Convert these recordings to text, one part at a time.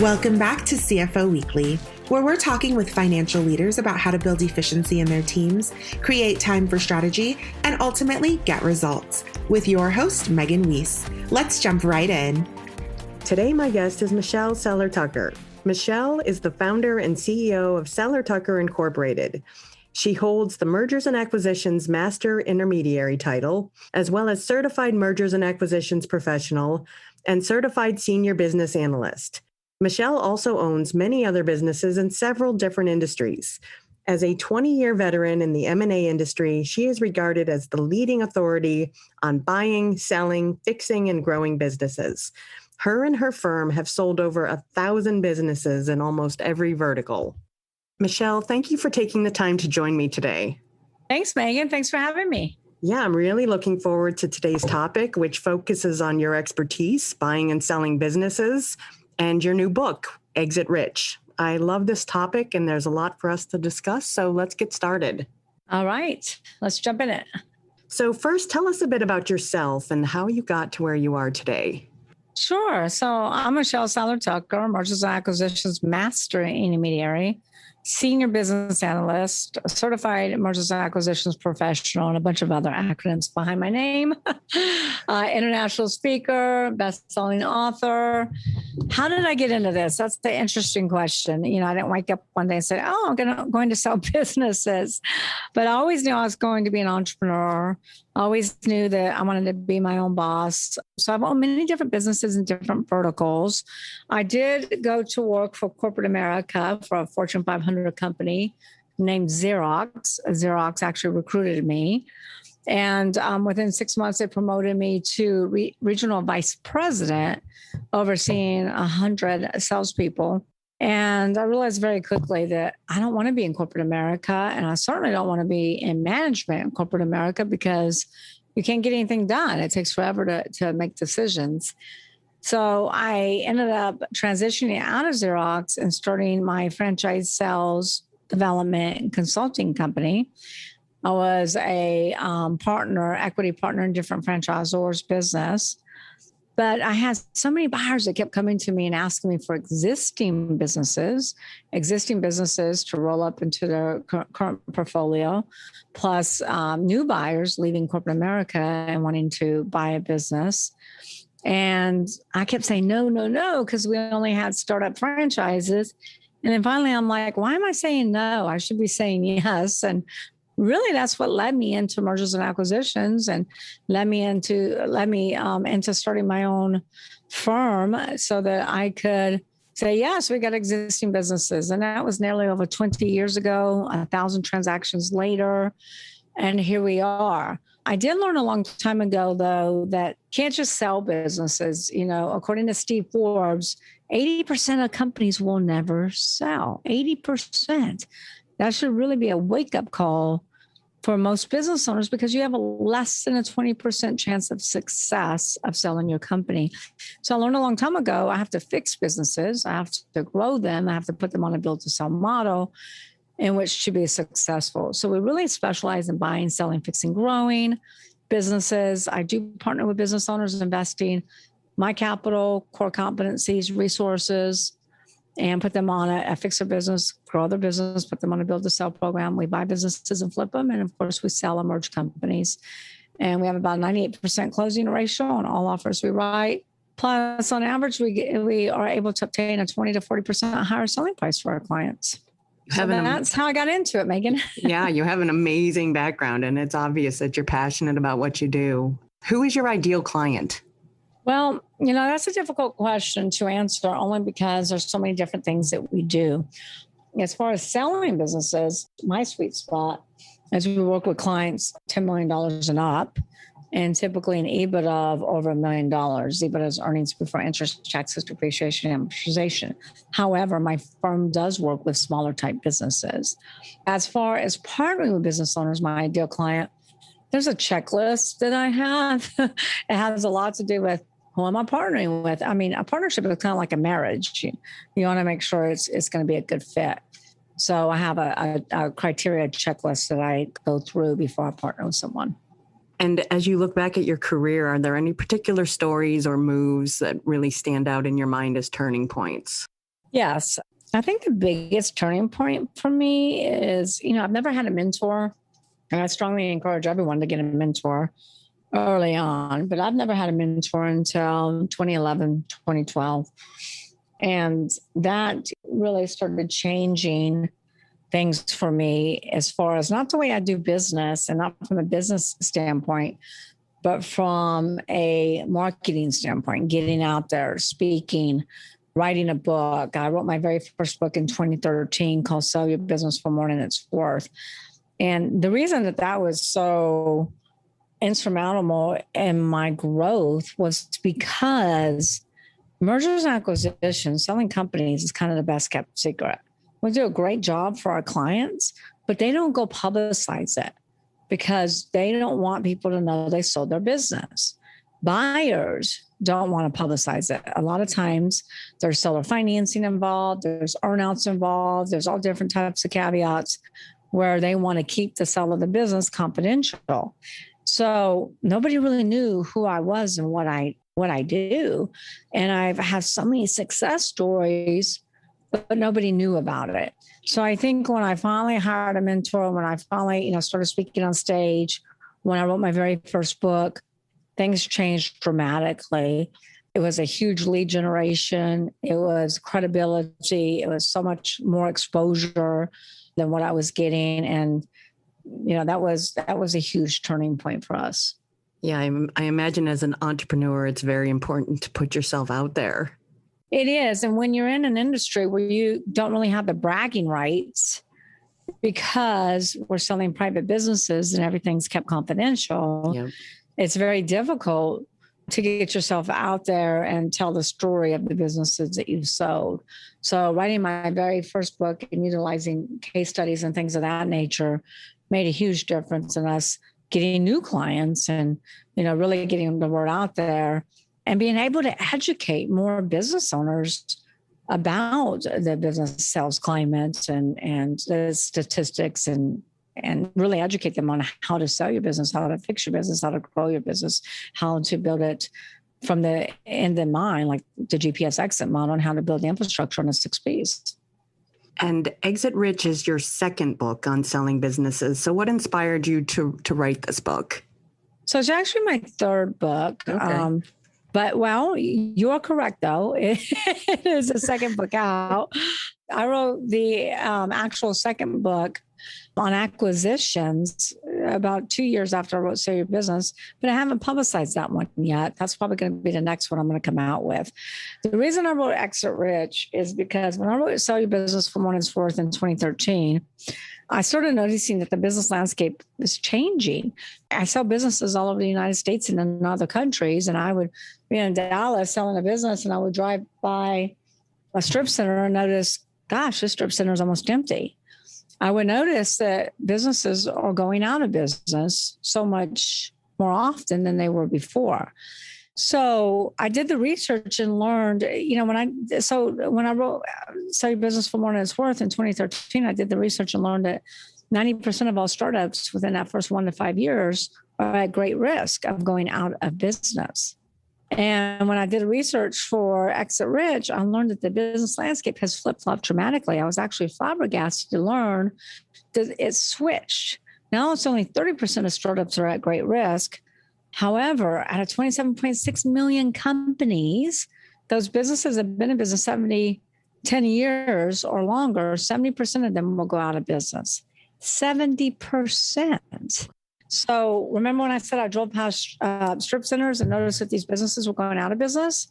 Welcome back to CFO Weekly, where we're talking with financial leaders about how to build efficiency in their teams, create time for strategy, and ultimately get results. With your host, Megan Weiss. Let's jump right in. Today, my guest is Michelle Seiler-Tucker. Michelle is the founder and CEO of Seiler-Tucker Incorporated. She holds the Mergers and Acquisitions Master Intermediary title, as well as Certified Mergers and Acquisitions Professional and Certified Senior Business Analyst. Michelle also owns many other businesses in several different industries. As a 20-year veteran in the M&A industry, she is regarded as the leading authority on buying, selling, fixing, and growing businesses. Her and her firm have sold over 1,000 businesses in almost every vertical. Michelle, thank you for taking the time to join me today. Thanks, Megan. Thanks for having me. Yeah, I'm really looking forward to today's topic, which focuses on your expertise buying and selling businesses and your new book, Exit Rich. I love this topic and there's a lot for us to discuss, so let's get started. All right, let's jump in it. So first, tell us a bit about yourself and how you got to where you are today. Sure. So I'm Michelle Seiler-Tucker, Mergers and Acquisitions Master Intermediary, Senior Business Analyst, Certified Mergers and Acquisitions Professional, and a bunch of other acronyms behind my name. International speaker, best-selling author. How did I get into this? That's the interesting question. You know, I didn't wake up one day and say, oh, I'm going to sell businesses. But I always knew I was going to be an entrepreneur. I always knew that I wanted to be my own boss. So I've owned many different businesses in different verticals. I did go to work for corporate America for a Fortune 500 company named Xerox. Xerox actually recruited me. And within 6 months, they promoted me to regional vice president, overseeing 100 salespeople. And I realized very quickly that I don't want to be in corporate America, and I certainly don't want to be in management in corporate America because you can't get anything done. It takes forever to make decisions. So I ended up transitioning out of Xerox and starting my franchise sales development and consulting company. I was a equity partner in different franchisors' business. But I had so many buyers that kept coming to me and asking me for existing businesses to roll up into their current portfolio, plus new buyers leaving corporate America and wanting to buy a business. And I kept saying, no, because we only had startup franchises. And then finally, I'm like, why am I saying no? I should be saying yes. And really, that's what led me into mergers and acquisitions and led me into starting my own firm so that I could say, yes, we got existing businesses. And that was nearly over 20 years ago, 1,000 transactions later. And here we are. I did learn a long time ago, though, that you can't just sell businesses. You know, according to Steve Forbes, 80% of companies will never sell. 80%. That should really be a wake-up call for most business owners because you have a less than a 20% chance of success of selling your company. So I learned a long time ago, I have to fix businesses. I have to grow them. I have to put them on a build-to-sell model in which to be successful. So we really specialize in buying, selling, fixing, growing businesses. I do partner with business owners investing my capital, core competencies, resources, and put them on a fix their business, grow their business, put them on a build to sell program. We buy businesses and flip them. And of course, we sell and merge companies. And we have about 98% closing ratio on all offers we write. Plus, on average, we are able to obtain a 20 to 40% higher selling price for our clients. So that's how I got into it, Megan. Yeah, you have an amazing background, and it's obvious that you're passionate about what you do. Who is your ideal client? Well, you know, that's a difficult question to answer only because there's so many different things that we do. As far as selling businesses, my sweet spot is we work with clients $10 million and up, and typically an EBITDA of over $1 million. EBITDA is earnings before interest, taxes, depreciation, and amortization. However, my firm does work with smaller type businesses. As far as partnering with business owners, my ideal client, there's a checklist that I have. It has a lot to do with who am I partnering with? I mean, a partnership is kind of like a marriage. You want to make sure it's going to be a good fit. So I have a criteria checklist that I go through before I partner with someone. And as you look back at your career, are there any particular stories or moves that really stand out in your mind as turning points? Yes. I think the biggest turning point for me is, I've never had a mentor, and I strongly encourage everyone to get a mentor early on, but I've never had a mentor until 2011, 2012. And that really started changing things for me as far as not the way I do business and not from a business standpoint, but from a marketing standpoint, getting out there, speaking, writing a book. I wrote my very first book in 2013 called Sell Your Business for More Than It's Worth. And the reason that was so insurmountable in my growth was because mergers and acquisitions, selling companies, is kind of the best kept secret. We do a great job for our clients, but they don't go publicize it because they don't want people to know they sold their business. Buyers don't want to publicize it. A lot of times there's seller financing involved, there's earnouts involved, there's all different types of caveats where they want to keep the sale of the business confidential. So nobody really knew who I was and what I do. And I've had so many success stories, but nobody knew about it. So I think when I finally hired a mentor, when I finally, started speaking on stage, when I wrote my very first book, things changed dramatically. It was a huge lead generation. It was credibility. It was so much more exposure than what I was getting. And, that was a huge turning point for us. Yeah, I imagine as an entrepreneur, it's very important to put yourself out there. It is. And when you're in an industry where you don't really have the bragging rights because we're selling private businesses and everything's kept confidential, yep. It's very difficult to get yourself out there and tell the story of the businesses that you've sold. So writing my very first book and utilizing case studies and things of that nature made a huge difference in us getting new clients and, really getting the word out there and being able to educate more business owners about the business sales climate and the statistics and really educate them on how to sell your business, how to fix your business, how to grow your business, how to build it from the end in mind, like the GPS exit model, and how to build the infrastructure on the 6 Ps. And Exit Rich is your second book on selling businesses. So what inspired you to write this book? So it's actually my third book. Okay. But, you are correct, though. It is a second book out. I wrote the actual second book on acquisitions about 2 years after I wrote Sell Your Business, but I haven't publicized that one yet. That's probably going to be the next one I'm going to come out with. The reason I wrote Exit Rich is because when I wrote Sell Your Business for More Than It's Worth in 2013, I started noticing that the business landscape is changing. I sell businesses all over the United States and in other countries, and I would be in Dallas selling a business, and I would drive by a strip center and notice, gosh, this strip center is almost empty. I would notice that businesses are going out of business so much more often than they were before. So I did the research and learned, when I wrote Sell Your Business for More Than It's Worth in 2013, I did the research and learned that 90% of all startups within that first 1 to 5 years are at great risk of going out of business. And when I did research for Exit Rich, I learned that the business landscape has flip-flopped dramatically. I was actually flabbergasted to learn that it switched. Now it's only 30% of startups are at great risk. However, out of 27.6 million companies, those businesses have been in business 10 years or longer, 70% of them will go out of business. 70%. So remember when I said I drove past strip centers and noticed that these businesses were going out of business?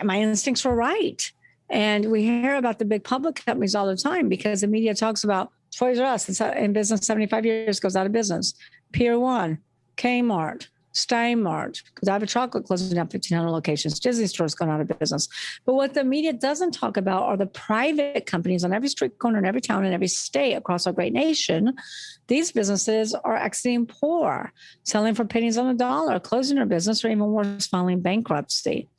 My instincts were right. And we hear about the big public companies all the time because the media talks about Toys R Us in business 75 years goes out of business. Pier 1, Kmart, Steinmart, Godiva Chocolate closing down 1,500 locations, Disney stores going out of business. But what the media doesn't talk about are the private companies on every street corner in every town in every state across our great nation. These businesses are exiting poor, selling for pennies on the dollar, closing their business, or even worse, filing bankruptcy.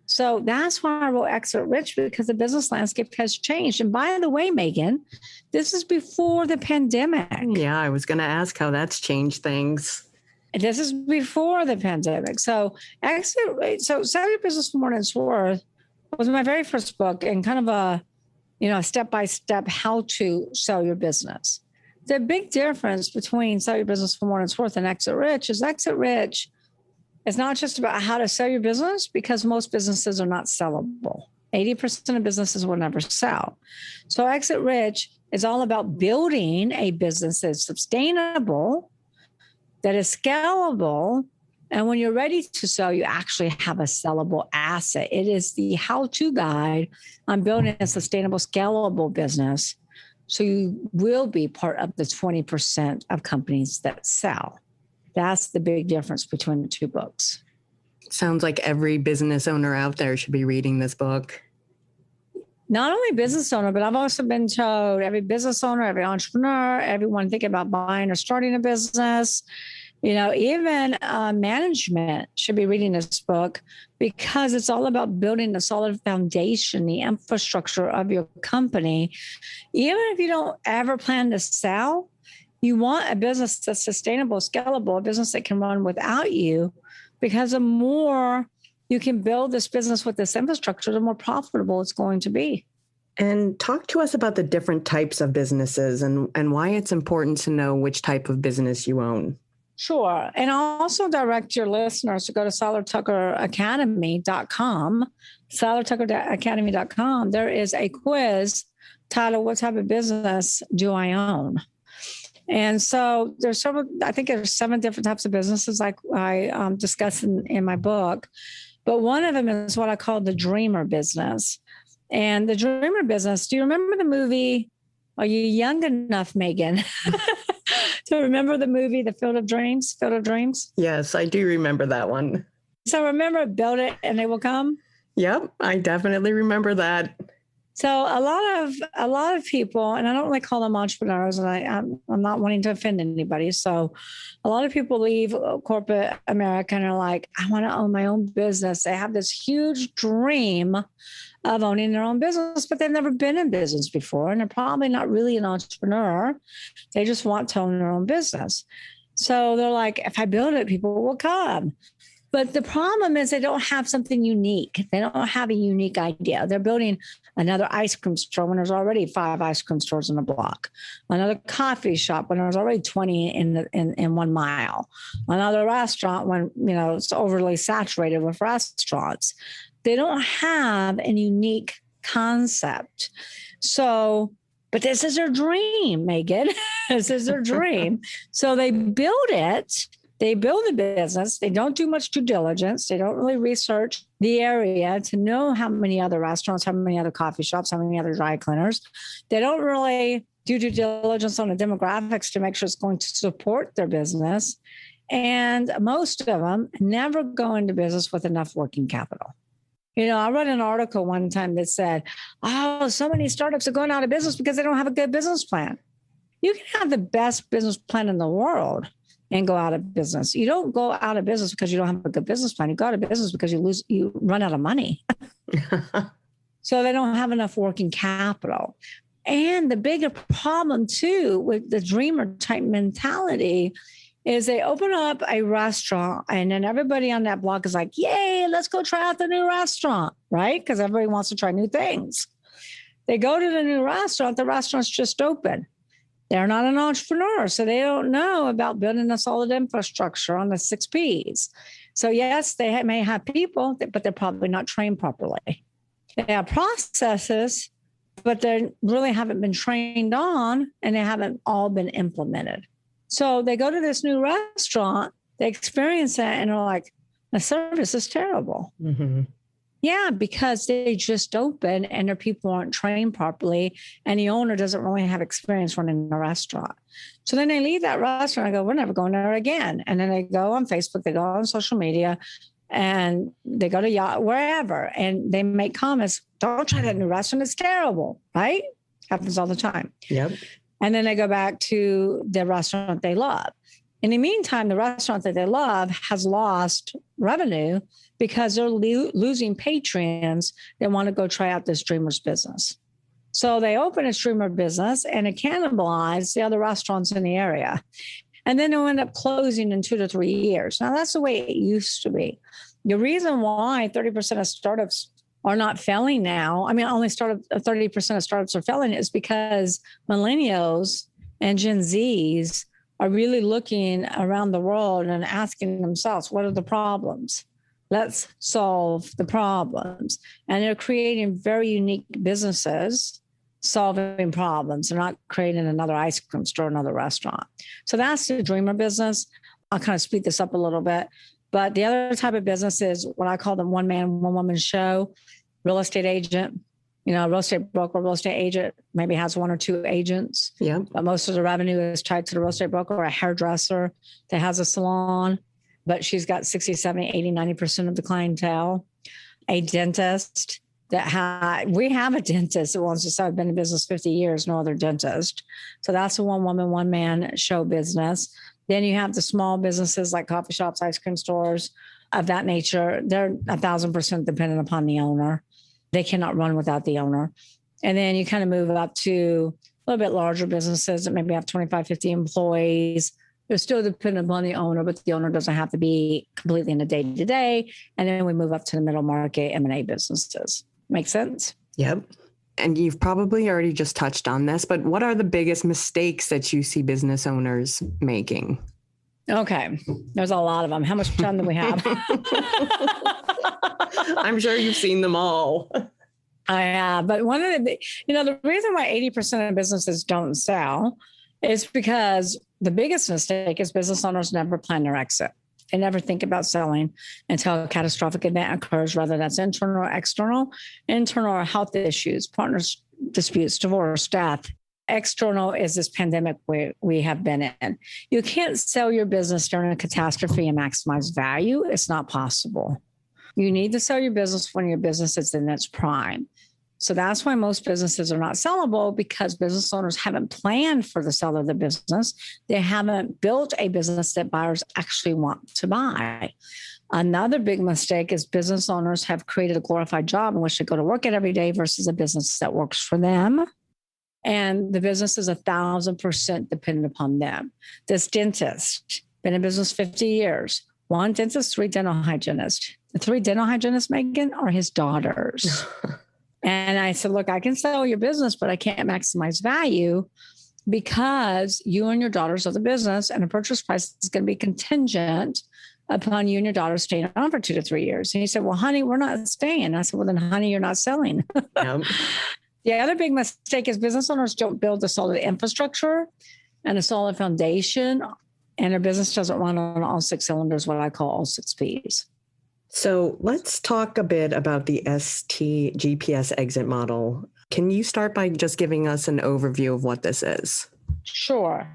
So that's why I wrote Exit Rich, because the business landscape has changed. And by the way, Megan, this is before the pandemic. Yeah, I was going to ask how that's changed things. This is before the pandemic. So Sell Your Business for More Than It's Worth was my very first book and kind of a step-by-step how to sell your business. The big difference between Sell Your Business for More Than It's Worth and Exit Rich is Exit Rich is not just about how to sell your business, because most businesses are not sellable. 80% of businesses will never sell. So Exit Rich is all about building a business that's sustainable, that is scalable, and when you're ready to sell, you actually have a sellable asset. It is the how-to guide on building a sustainable, scalable business. So you will be part of the 20% of companies that sell. That's the big difference between the two books. Sounds like every business owner out there should be reading this book. Not only business owner, but I've also been told every business owner, every entrepreneur, everyone thinking about buying or starting a business, even management should be reading this book, because it's all about building a solid foundation, the infrastructure of your company. Even if you don't ever plan to sell, you want a business that's sustainable, scalable, a business that can run without you, because the more you can build this business with this infrastructure, the more profitable it's going to be. And talk to us about the different types of businesses and why it's important to know which type of business you own. Sure. And I'll also direct your listeners to go to SeilerTuckerAcademy.com, SeilerTuckerAcademy.com. There is a quiz titled, "What Type of Business Do I Own?" And so there's I think there's 7 different types of businesses I discuss in my book. But one of them is what I call the dreamer business. And the dreamer business, do you remember the movie? Are you young enough, Megan, to remember the movie, The Field of Dreams? Field of Dreams? Yes, I do remember that one. So remember, build it and they will come? Yep, I definitely remember that. So a lot of people, and I don't really call them entrepreneurs, and I'm not wanting to offend anybody. So a lot of people leave corporate America and are like, I want to own my own business. They have this huge dream of owning their own business, but they've never been in business before. And they're probably not really an entrepreneur. They just want to own their own business. So they're like, if I build it, people will come. But the problem is they don't have something unique. They don't have a unique idea. They're building another ice cream store when there's already 5 ice cream stores in a block, another coffee shop when there's already 20 in 1 mile, another restaurant when it's overly saturated with restaurants. They don't have a unique concept. So, but this is their dream, Megan. This is their dream. So they build it. They build a business. They don't do much due diligence. They don't really research the area to know how many other restaurants, how many other coffee shops, how many other dry cleaners. They don't really do due diligence on the demographics to make sure it's going to support their business. And most of them never go into business with enough working capital. I read an article one time that said, so many startups are going out of business because they don't have a good business plan. You can have the best business plan in the world and go out of business. You don't go out of business because you don't have a good business plan. You go out of business because you run out of money. So they don't have enough working capital. And the bigger problem too with the dreamer type mentality is they open up a restaurant and then everybody on that block is like, yay, let's go try out the new restaurant, right? Because everybody wants to try new things. They go to the new restaurant, the restaurant's just open. They're not an entrepreneur, so they don't know about building a solid infrastructure on the 6 Ps. So yes, they may have people, but they're probably not trained properly. They have processes, but they really haven't been trained on, and they haven't all been implemented. So they go to this new restaurant, they experience it, and they're like, the service is terrible. Mm-hmm. Yeah, because they just open and their people aren't trained properly and the owner doesn't really have experience running a restaurant. So then they leave that restaurant and go, we're never going there again. And then they go on Facebook, they go on social media, and they go to wherever, and they make comments, don't try that new restaurant, it's terrible, right? Happens all the time. Yep. And then they go back to the restaurant they love. In the meantime, the restaurant that they love has lost revenue because they're losing patrons that want to go try out this dreamer's business. So they open a dreamer business and it cannibalizes the other restaurants in the area. And then they'll end up closing in 2 to 3 years. Now, that's the way it used to be. The reason why 30% of startups are not failing now. I mean, only 30% of startups are failing is because millennials and Gen Zs are really looking around the world and asking themselves, what are the problems? Let's solve the problems. And they're creating very unique businesses solving problems. They're not creating another ice cream store, another restaurant. So that's the dreamer business. I'll kind of speed this up a little bit. But the other type of business is what I call the one man, one woman show. Real estate agent, real estate broker, real estate agent maybe has one or two agents. Yeah. But most of the revenue is tied to the real estate broker, or a hairdresser that has a salon, but she's got 60, 70, 80, 90% of the clientele. A dentist we have a dentist that wants to say, I've been in business 50 years, no other dentist. So that's a one woman, one man show business. Then you have the small businesses like coffee shops, ice cream stores of that nature. They're 1,000% dependent upon the owner. They cannot run without the owner. And then you kind of move up to a little bit larger businesses that maybe have 25, 50 employees. They're still dependent upon the owner, but the owner doesn't have to be completely in the day-to-day. And then we move up to the middle market M&A businesses. Make sense? Yep. And you've probably already just touched on this, but what are the biggest mistakes that you see business owners making? Okay. There's a lot of them. How much time do we have? I'm sure you've seen them all. I have. But one of the reason why 80% of businesses don't sell is because the biggest mistake is business owners never plan their exit. They never think about selling until a catastrophic event occurs, whether that's internal or external. Internal are health issues, partners disputes, divorce, death. External is this pandemic we have been in. You can't sell your business during a catastrophe and maximize value. It's not possible. You need to sell your business when your business is in its prime. So that's why most businesses are not sellable, because business owners haven't planned for the sale of the business. They haven't built a business that buyers actually want to buy. Another big mistake is business owners have created a glorified job in which they go to work at every day versus a business that works for them. And the business is 1,000% dependent upon them. This dentist, been in business 50 years, one dentist, 3 dental hygienists. The 3 dental hygienists, Megan, are his daughters. And I said, look, I can sell your business, but I can't maximize value because you and your daughters are the business, and the purchase price is going to be contingent upon you and your daughter staying on for 2 to 3 years. And he said, well, honey, we're not staying. And I said, well, then, honey, you're not selling. Yep. The other big mistake is business owners don't build a solid infrastructure and a solid foundation, and their business doesn't run on all 6 cylinders, what I call all 6 Ps. So let's talk a bit about the GPS exit model. Can you start by just giving us an overview of what this is? Sure.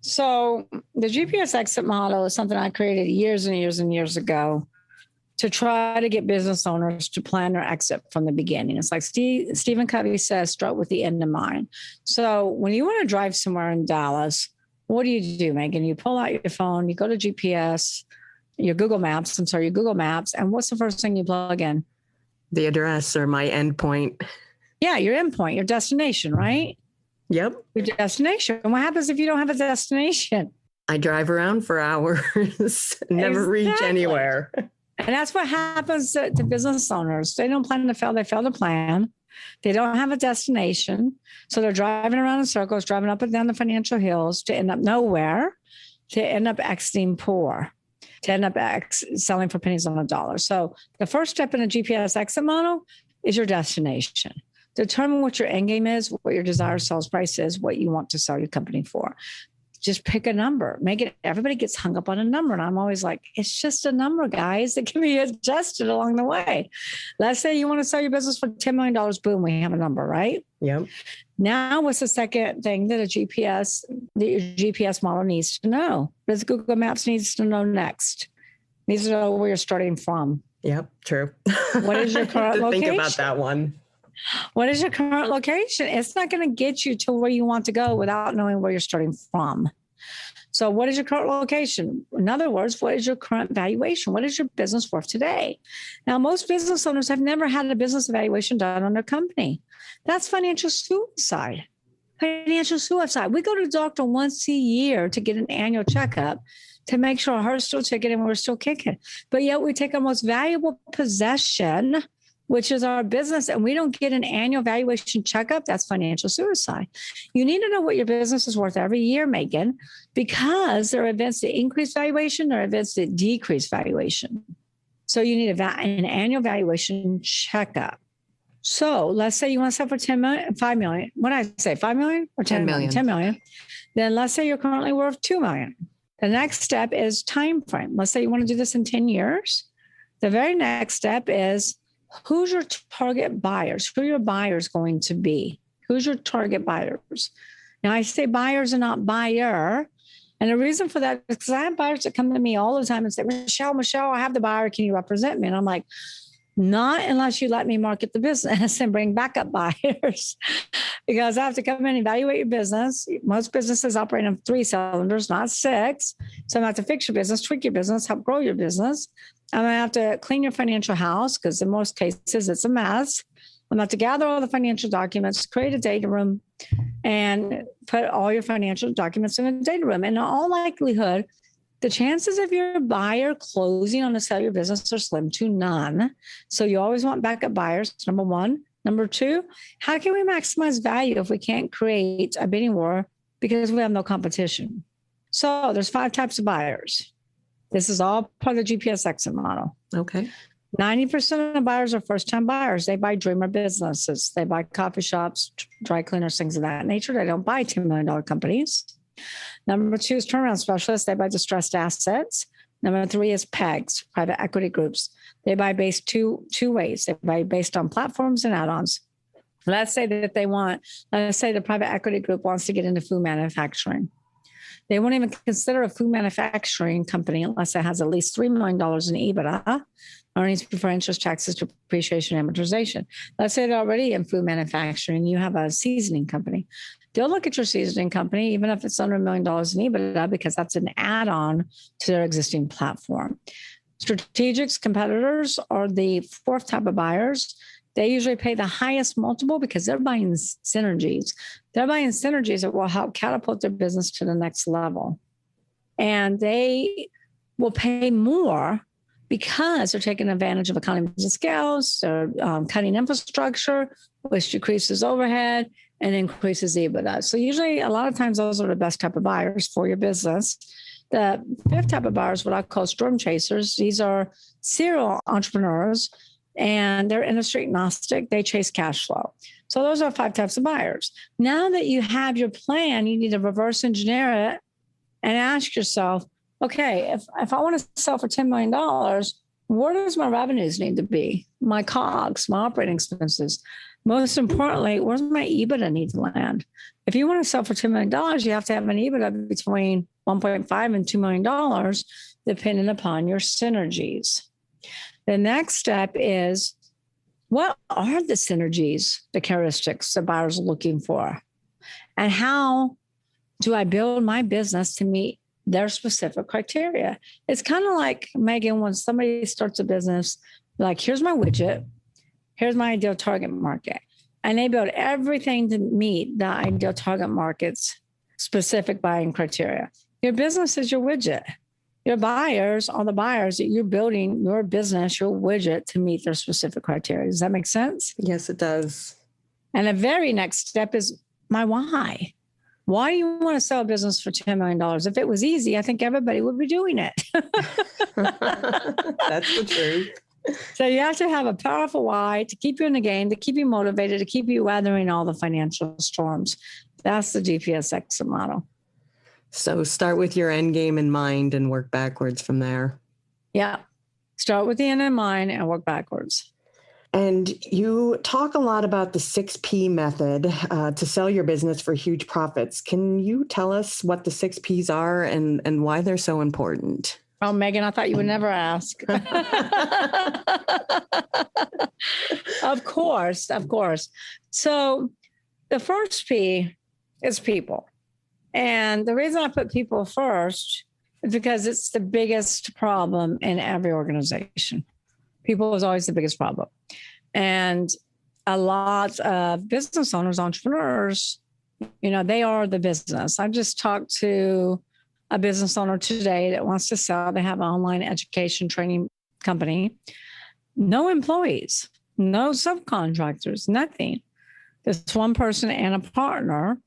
So the GPS exit model is something I created years and years and years ago to try to get business owners to plan their exit from the beginning. It's like Stephen Covey says, start with the end in mind. So when you want to drive somewhere in Dallas, what do, Megan? You pull out your phone, you go to GPS, your Google Maps, and what's the first thing you plug in? The address or my endpoint. Yeah, your endpoint, your destination, right? Yep. Your destination. And what happens if you don't have a destination? I drive around for hours, never reach anywhere. And that's what happens to business owners. They don't plan to fail. They fail to plan. They don't have a destination. So they're driving around in circles, driving up and down the financial hills to end up nowhere, to end up exiting poor, to end up selling for pennies on a dollar. So the first step in a GPS exit model is your destination. Determine what your end game is, what your desired sales price is, what you want to sell your company for. Just pick a number. Everybody gets hung up on a number. And I'm always like, it's just a number, guys. It can be adjusted along the way. Let's say you want to sell your business for $10 million. Boom, we have a number, right? Yep. Now, what's the second thing that your GPS model needs to know? That Google Maps needs to know next? Needs to know where you're starting from. Yep, true. What is your current location? Think about that one. What is your current location? It's not going to get you to where you want to go without knowing where you're starting from. So what is your current location? In other words, what is your current valuation? What is your business worth today? Now, most business owners have never had a business evaluation done on their company. That's financial suicide. Financial suicide. We go to the doctor once a year to get an annual checkup to make sure our heart's still ticking and we're still kicking. But yet we take our most valuable possession which is our business, and we don't get an annual valuation checkup, that's financial suicide. You need to know what your business is worth every year, Megan, because there are events that increase valuation, there are events that decrease valuation. So you need an annual valuation checkup. So let's say you want to sell for 5 million. What did I say, 5 million or 10 million? 10 million. Then let's say you're currently worth 2 million. The next step is time frame. Let's say you want to do this in 10 years. The very next step is, who's your target buyers? Who are your buyers going to be? Who's your target buyers? Now, I say buyers and not buyer. And the reason for that is because I have buyers that come to me all the time and say, Michelle, I have the buyer. Can you represent me? And I'm like, not unless you let me market the business and bring backup buyers, because I have to come in and evaluate your business. Most businesses operate on 3 cylinders, not 6. So I'm going to have to fix your business, tweak your business, help grow your business. I'm going to have to clean your financial house because in most cases it's a mess. I'm going to have to gather all the financial documents, create a data room, and put all your financial documents in a data room. And in all likelihood, the chances of your buyer closing on the sale of your business are slim to none. So you always want backup buyers, number one. Number two, how can we maximize value if we can't create a bidding war because we have no competition? So there's 5 types of buyers. This is all part of the GPS exit model. Okay. 90% of buyers are first-time buyers. They buy dreamer businesses. They buy coffee shops, dry cleaners, things of that nature. They don't buy $10 million companies. Number 2 is turnaround specialists. They buy distressed assets. Number 3 is PEGs, private equity groups. They buy based two ways. They buy based on platforms and add-ons. Let's say that let's say the private equity group wants to get into food manufacturing. They won't even consider a food manufacturing company unless it has at least $3 million in EBITDA, earnings before interest, taxes, depreciation, amortization. Let's say they're already in food manufacturing. You have a seasoning company. They'll look at your seasoning company, even if it's under $1 million in EBITDA, because that's an add-on to their existing platform. Strategics, competitors, are the 4th type of buyers. They usually pay the highest multiple because they're buying synergies. They're buying synergies that will help catapult their business to the next level. And they will pay more because they're taking advantage of economies of scale. They're cutting infrastructure, which decreases overhead and increases EBITDA. So usually, a lot of times, those are the best type of buyers for your business. The 5th type of buyers, what I call storm chasers. These are serial entrepreneurs, and they're industry agnostic. They chase cash flow. So those are 5 types of buyers. Now that you have your plan, you need to reverse engineer it and ask yourself, okay, if I want to sell for $10 million, where does my revenues need to be? My COGS, my operating expenses. Most importantly, where's my EBITDA need to land? If you want to sell for $10 million, you have to have an EBITDA between $1.5 and $2 million, depending upon your synergies. The next step is, what are the synergies, the characteristics the buyers are looking for? And how do I build my business to meet their specific criteria? It's kind of like, Megan, when somebody starts a business, like, here's my widget, here's my ideal target market. And they build everything to meet the ideal target market's specific buying criteria. Your business is your widget. Your buyers are the buyers that you're building your business, your widget, to meet their specific criteria. Does that make sense? Yes, it does. And the very next step is my why. Why do you want to sell a business for $10 million? If it was easy, I think everybody would be doing it. That's the truth. So you have to have a powerful why to keep you in the game, to keep you motivated, to keep you weathering all the financial storms. That's the GPS exit model. So start with your end game in mind and work backwards from there. Yeah. Start with the end in mind and work backwards. And you talk a lot about the 6P method to sell your business for huge profits. Can you tell us what the 6 Ps are and why they're so important? Oh, Megan, I thought you would never ask. Of course. So the first P is people. And the reason I put people first is because it's the biggest problem in every organization. People is always the biggest problem. And a lot of business owners, entrepreneurs, they are the business. I just talked to a business owner today that wants to sell. They have an online education training company. No employees. no subcontractors, nothing. It's one person and a partner,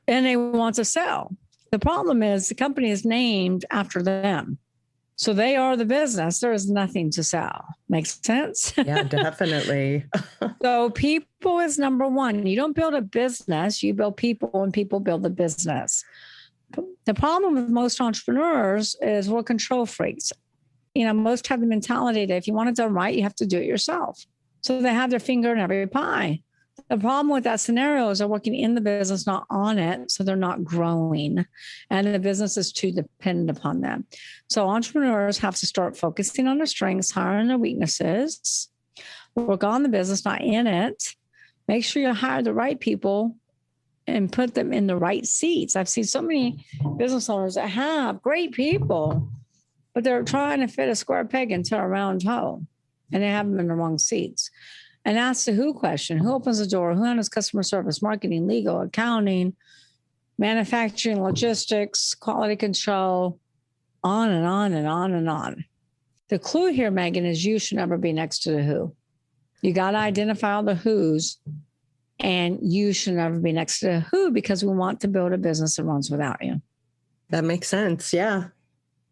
and they want to sell. The problem is the company is named after them. So they are the business. There is nothing to sell. Makes sense? Yeah, definitely. So people is number one. You don't build a business, you build people, and people build the business. The problem with most entrepreneurs is we're control freaks. Most have the mentality that if you want it done right, you have to do it yourself. So they have their finger in every pie. The problem with that scenario is they're working in the business, not on it. So they're not growing, and the business is too dependent upon them. So entrepreneurs have to start focusing on their strengths, hiring their weaknesses, work on the business, not in it. Make sure you hire the right people and put them in the right seats. I've seen so many business owners that have great people, but they're trying to fit a square peg into a round hole, and they have them in the wrong seats. And ask the who question. Who opens the door? Who handles customer service, marketing, legal, accounting, manufacturing, logistics, quality control, on and on and on and on. The clue here, Megan, is you should never be next to the who. You got to identify all the who's, and you should never be next to the who, because we want to build a business that runs without you. That makes sense. Yeah.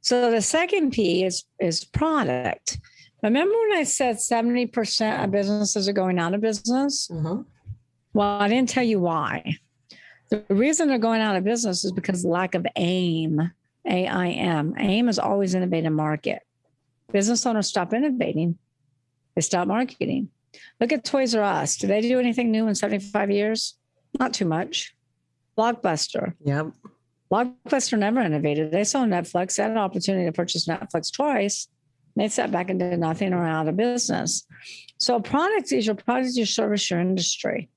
So the second P is product. Remember when I said 70% of businesses are going out of business? Mm-hmm. Well, I didn't tell you why. The reason they're going out of business is because of lack of AIM, AIM. AIM is always innovate and market. Business owners stop innovating. They stop marketing. Look at Toys R Us. Did they do anything new in 75 years? Not too much. Blockbuster. Yep. Blockbuster never innovated. They saw Netflix. They had an opportunity to purchase Netflix twice. They sat back and did nothing or out of business. So product is your service, your industry.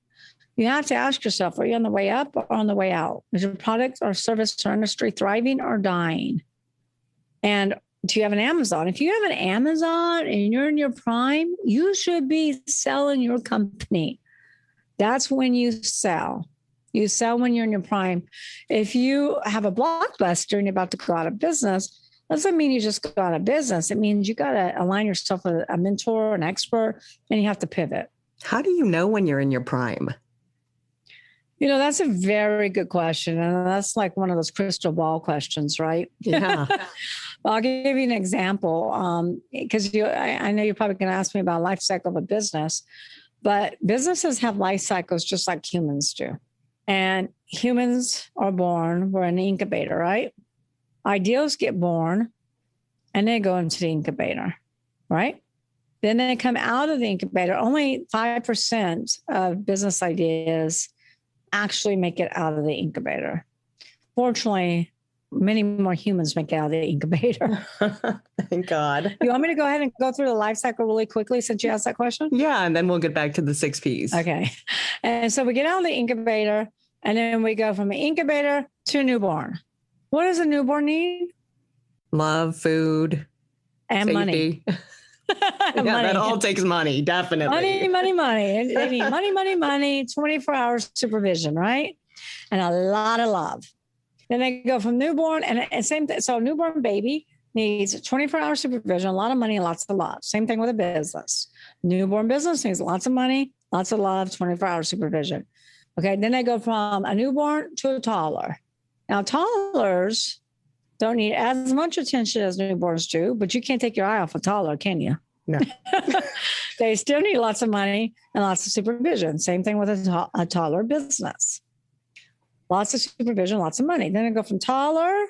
You have to ask yourself, are you on the way up or on the way out? Is your product or service or industry thriving or dying? And do you have an Amazon? If you have an Amazon and you're in your prime, you should be selling your company. That's when you sell. You sell when you're in your prime. If you have a Blockbuster and you're about to go out of business, doesn't mean you just go out of business. It means you got to align yourself with a mentor, an expert, and you have to pivot. How do you know when you're in your prime? That's a very good question. And that's like one of those crystal ball questions, right? Yeah. Well, I'll give you an example because I know you're probably going to ask me about life cycle of a business, but businesses have life cycles just like humans do. And humans are born, we're in the incubator, right? Ideals get born and they go into the incubator, right? Then they come out of the incubator. Only 5% of business ideas actually make it out of the incubator. Fortunately, many more humans make it out of the incubator. Thank God. You want me to go ahead and go through the life cycle really quickly since you asked that question? Yeah, and then we'll get back to the 6 Ps. Okay. And so we get out of the incubator, and then we go from an incubator to a newborn. What does a newborn need? Love, food, and safety. Money. Yeah, money. that all takes money, definitely. Money. They need money, 24 hours supervision, right? And a lot of love. Then they go from newborn and same thing. So a newborn baby needs 24 hour supervision, a lot of money, and lots of love. Same thing with a business. Newborn business needs lots of money, lots of love, 24 hour supervision. Okay. Then they go from a newborn to a toddler. Now, toddlers don't need as much attention as newborns do, but you can't take your eye off a toddler, can you? No. They still need lots of money and lots of supervision. Same thing with a toddler business. Lots of supervision, lots of money. Then they go from toddler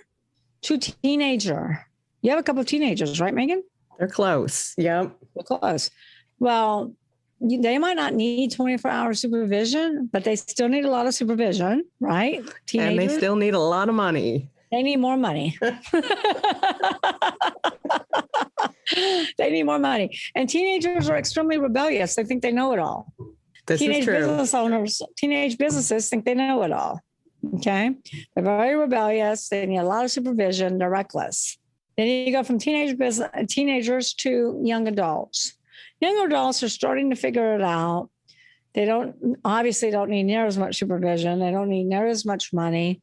to teenager. You have a couple of teenagers, right, Megan? They're close. Yep. They're close. Well, they might not need 24-hour supervision, but they still need a lot of supervision, right? Teenagers. And they still need a lot of money. They need more money. They need more money. And teenagers are extremely rebellious. They think they know it all. Teenage business owners, teenage businesses think they know it all. Okay. They're very rebellious. They need a lot of supervision. They're reckless. Then you go from teenagers to young adults. Young adults are starting to figure it out. They obviously don't need near as much supervision. They don't need near as much money,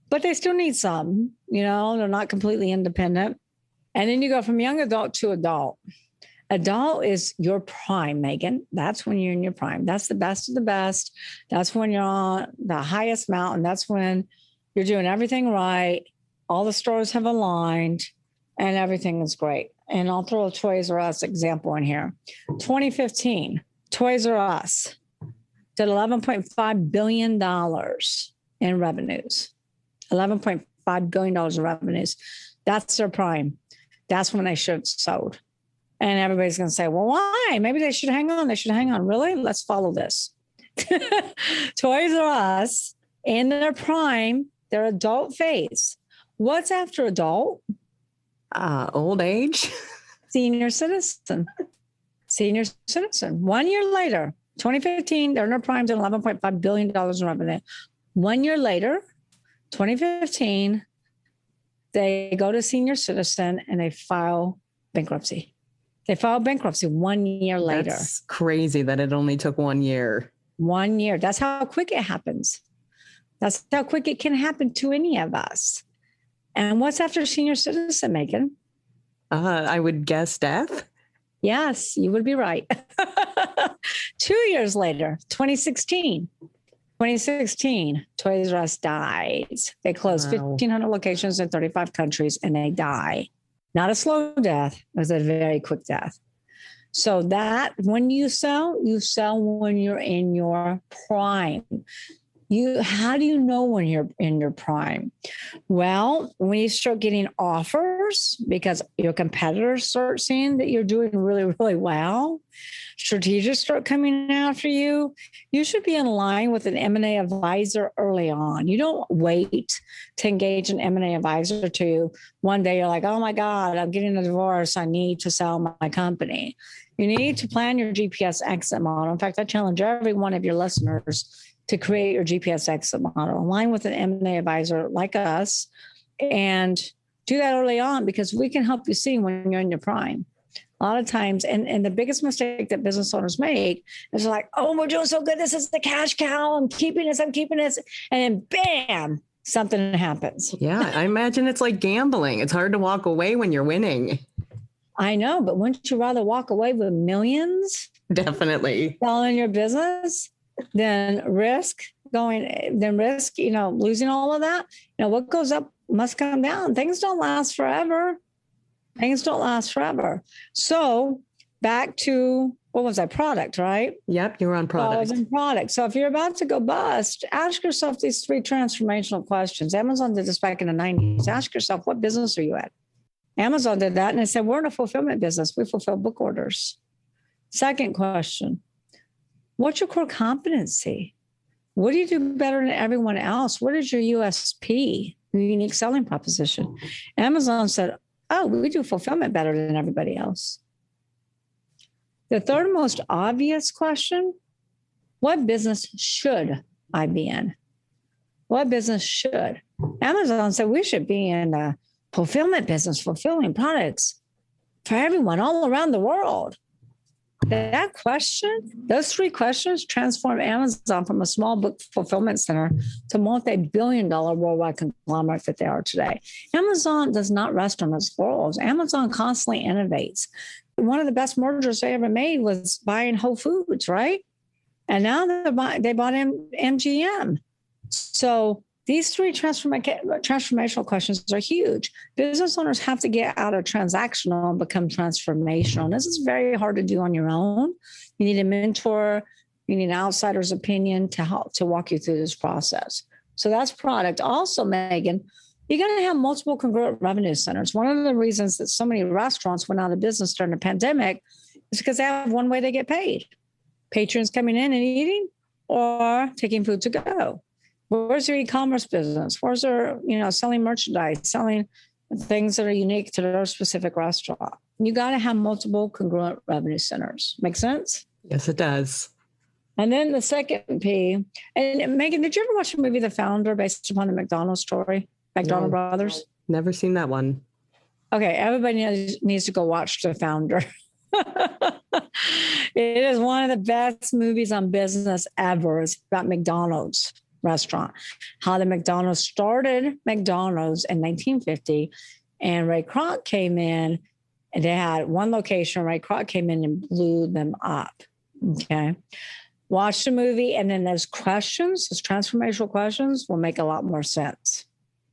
but they still need some, they're not completely independent. And then you go from young adult to adult. Adult is your prime, Megan. That's when you're in your prime. That's the best of the best. That's when you're on the highest mountain. That's when you're doing everything right. All the stars have aligned and everything is great. And I'll throw a Toys R Us example in here. 2015, Toys R Us did $11.5 billion in revenues. $11.5 billion in revenues. That's their prime. That's when they should have sold. And everybody's going to say, well, why? Maybe they should hang on. They should hang on. Really? Let's follow this. Toys R Us, in their prime, their adult phase. What's after adult? Old age. Senior citizen. Senior citizen. 1 year later, 2015, they're in their prime, doing $11.5 billion in revenue. 1 year later, 2015, they go to senior citizen and they file bankruptcy. They filed bankruptcy 1 year later. That's crazy that it only took 1 year. 1 year. That's how quick it happens. That's how quick it can happen to any of us. And what's after senior citizen, Megan? I would guess death. Yes, you would be right. 2 years later, 2016, Toys R Us dies. They closed 1,500 locations in 35 countries and they die. Not a slow death. It was a very quick death. So that when you sell when you're in your prime. How do you know when you're in your prime? Well, when you start getting offers because your competitors start seeing that you're doing really, really well, strategists start coming after you, you should be in line with an M&A advisor early on. You don't wait to engage an M&A advisor to one day you're like, oh my God, I'm getting a divorce. I need to sell my company. You need to plan your GPS exit model. In fact, I challenge every one of your listeners to create your GPS exit model, align with an M&A advisor like us, and do that early on because we can help you see when you're in your prime. A lot of times, and the biggest mistake that business owners make is like, oh, we're doing so good. This is the cash cow. I'm keeping this. And then bam, something happens. Yeah, I imagine it's like gambling. It's hard to walk away when you're winning. I know, but wouldn't you rather walk away with millions? Definitely. Selling your business? Then risk, losing all of that. What goes up must come down. Things don't last forever. So back to, what was that? Product, right? Yep, you were on product. I was in product. So if you're about to go bust, ask yourself these 3 transformational questions. Amazon did this back in the 90s. Ask yourself, what business are you at? Amazon did that and they said, we're in a fulfillment business. We fulfill book orders. Second question. What's your core competency? What do you do better than everyone else? What is your USP, your unique selling proposition? Amazon said, oh, we do fulfillment better than everybody else. The third most obvious question, what business should I be in? What business should? Amazon said we should be in the fulfillment business, fulfilling products for everyone all around the world. That question, those 3 questions transform Amazon from a small book fulfillment center to multi-billion-dollar worldwide conglomerate that they are today. Amazon does not rest on its laurels. Amazon constantly innovates. One of the best mergers they ever made was buying Whole Foods, right? And now they bought MGM. So these 3 transformational questions are huge. Business owners have to get out of transactional and become transformational. And this is very hard to do on your own. You need a mentor. You need an outsider's opinion to help to walk you through this process. So that's product. Also, Megan, you're going to have multiple congruent revenue centers. One of the reasons that so many restaurants went out of business during the pandemic is because they have one way they get paid. Patrons coming in and eating or taking food to go. Where's their e-commerce business? Where's their, selling merchandise, selling things that are unique to their specific restaurant? You got to have multiple congruent revenue centers. Make sense? Yes, it does. And then the second P, and Megan, did you ever watch the movie The Founder based upon the McDonald's story? McDonald Brothers? Never seen that one. Okay, everybody needs to go watch The Founder. It is one of the best movies on business ever. It's about McDonald's restaurant, how the McDonald's started McDonald's in 1950, and Ray Kroc came in And they had one location, Ray Kroc came in and blew them up. Okay. Watch the movie, and then those questions, those transformational questions, will make a lot more sense.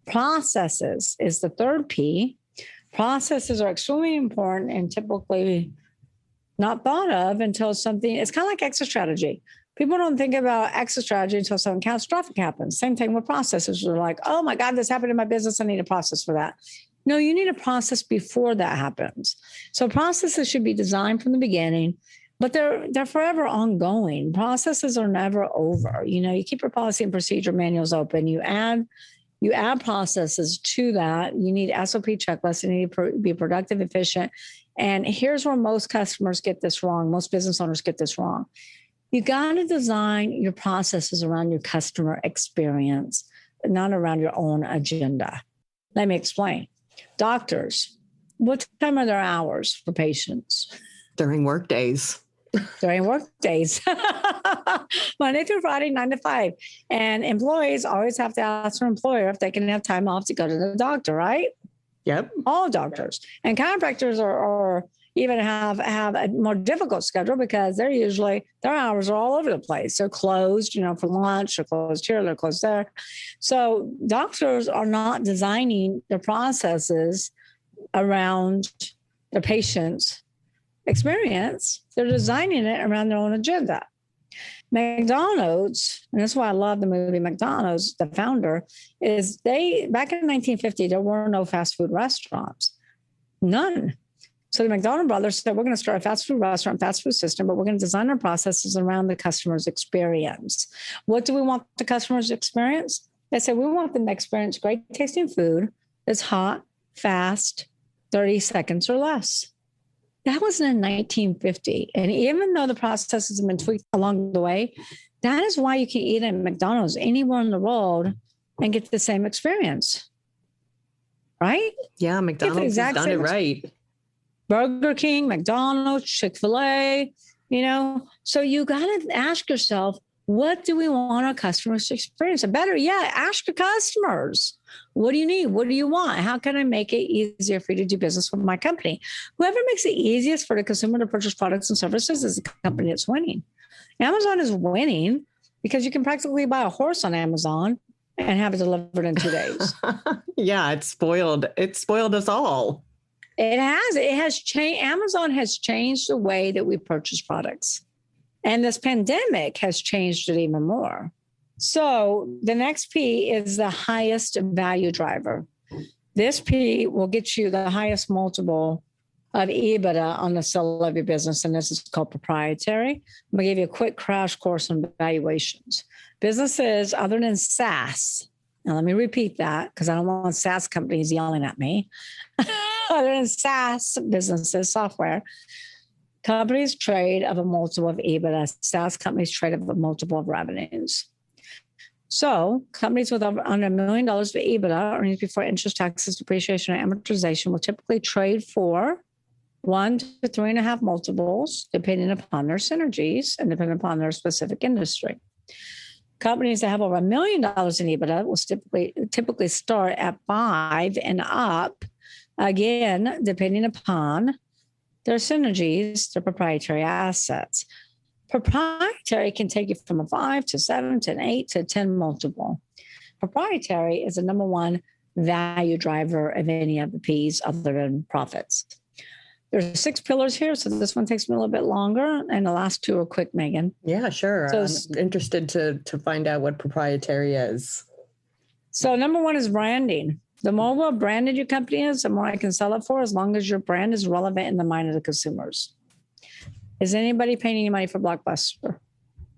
Processes is the third P. Processes are extremely important and typically not thought of until something, it's kind of like exit strategy. People don't think about exit strategy until something catastrophic happens. Same thing with processes. They're like, oh my God, this happened in my business. I need a process for that. No, you need a process before that happens. So processes should be designed from the beginning, but they're forever ongoing. Processes are never over. You keep your policy and procedure manuals open. You add processes to that. You need SOP checklists. You need to be productive, efficient. And here's where most customers get this wrong. Most business owners get this wrong. You got to design your processes around your customer experience, not around your own agenda. Let me explain. Doctors, what time are their hours for patients? During work days. During work days. Monday through Friday, 9 to 5. And employees always have to ask their employer if they can have time off to go to the doctor, right? Yep. All doctors. And chiropractors are even have a more difficult schedule because their hours are all over the place. They're closed, for lunch, they're closed here, they're closed there. So doctors are not designing their processes around the patient's experience. They're designing it around their own agenda. McDonald's, and that's why I love the movie McDonald's, the founder, is back in 1950, there were no fast food restaurants. None. So the McDonald brothers said, we're going to start a fast food restaurant, fast food system, but we're going to design our processes around the customer's experience. What do we want the customer's experience? They said, we want them to experience great tasting food that's hot, fast, 30 seconds or less. That was in 1950. And even though the processes have been tweaked along the way, that is why you can eat at McDonald's anywhere in the world and get the same experience. Right? Yeah, McDonald's has done it right. Burger King, McDonald's, Chick-fil-A, So you got to ask yourself, what do we want our customers to experience? And better yet, ask your customers. What do you need? What do you want? How can I make it easier for you to do business with my company? Whoever makes it easiest for the consumer to purchase products and services is the company that's winning. Amazon is winning because you can practically buy a horse on Amazon and have it delivered in 2 days. Yeah, it's spoiled. It spoiled us all. It has changed. Amazon has changed the way that we purchase products. And this pandemic has changed it even more. So the next P is the highest value driver. This P will get you the highest multiple of EBITDA on the sale of your business. And this is called proprietary. I'm going to give you a quick crash course on valuations. Businesses other than SaaS. Now, let me repeat that because I don't want SaaS companies yelling at me. Other than SaaS businesses, software, companies trade of a multiple of EBITDA. SaaS companies trade of a multiple of revenues. So companies with under $1 million of EBITDA, earnings before interest, taxes, depreciation, and amortization, will typically trade for 1 to 3.5 multiples, depending upon their synergies and depending upon their specific industry. Companies that have over $1 million in EBITDA will typically start at 5 and up, again, depending upon their synergies, their proprietary assets. Proprietary can take you from a 5 to 7 to an 8 to 10 multiple. Proprietary is the number one value driver of any of the P's other than profits. There's 6 pillars here, so this one takes me a little bit longer, and the last 2 are quick, Megan. Yeah, sure. So, I'm interested to find out what proprietary is. So number 1 is branding. The more well branded your company is, the more I can sell it for, as long as your brand is relevant in the mind of the consumers. Is anybody paying any money for Blockbuster?